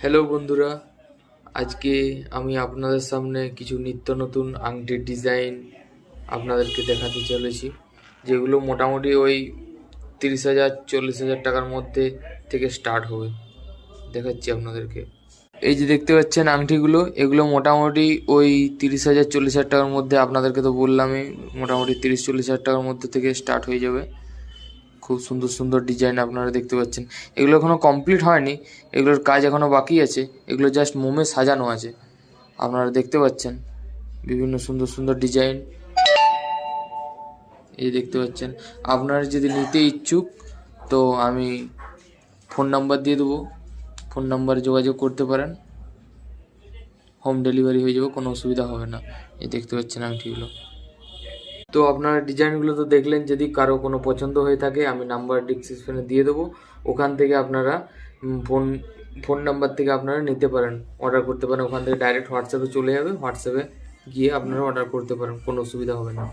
Hello বন্ধুরা, আজকে আমি আপনাদের সামনে কিছু নিত্য নতুন আংটির ডিজাইন আপনাদেরকে দেখাতে চলেছি, যেগুলো মোটামুটি ওই 30,000-40,000 টাকার মধ্যে থেকে স্টার্ট হবে। দেখাচ্ছি আপনাদেরকে। এই যে দেখতে পাচ্ছেন আংটিগুলো, এগুলো মোটামুটি ওই 30,000-40,000 টাকার মধ্যে। আপনাদেরকে তো বললামই, মোটামুটি 30-40,000 টাকার মধ্যে থেকে স্টার্ট হয়ে যাবে। খুব সুন্দর সুন্দর ডিজাইন আপনারা দেখতে পাচ্ছেন। এগুলো এখনও কমপ্লিট হয়নি, এগুলোর কাজ এখনও বাকি আছে। এগুলো জাস্ট মোমে সাজানো আছে। আপনারা দেখতে পাচ্ছেন বিভিন্ন সুন্দর সুন্দর ডিজাইন, এই দেখতে পাচ্ছেন। আপনারা যদি নিতে ইচ্ছুক তো আমি ফোন নাম্বার দিয়ে দেবো, ফোন নাম্বারে যোগাযোগ করতে পারেন। হোম ডেলিভারি হয়ে যাবে, কোনো অসুবিধা হবে না। এই দেখতে পাচ্ছেন আংটিগুলো। তো আপনারা ডিজাইনগুলো তো দেখলেন। যদি কারো কোনো পছন্দ হয়ে থাকে আমি নাম্বার ডিসক্রিপশনে দিয়ে দেবো, ওখান থেকে আপনারা ফোন নাম্বার থেকে আপনারা নিতে পারেন, অর্ডার করতে পারেন। ওখান থেকে ডাইরেক্ট হোয়াটসঅ্যাপে চলে যাবে, হোয়াটসঅ্যাপে গিয়ে আপনারা অর্ডার করতে পারেন, কোনো অসুবিধা হবে না।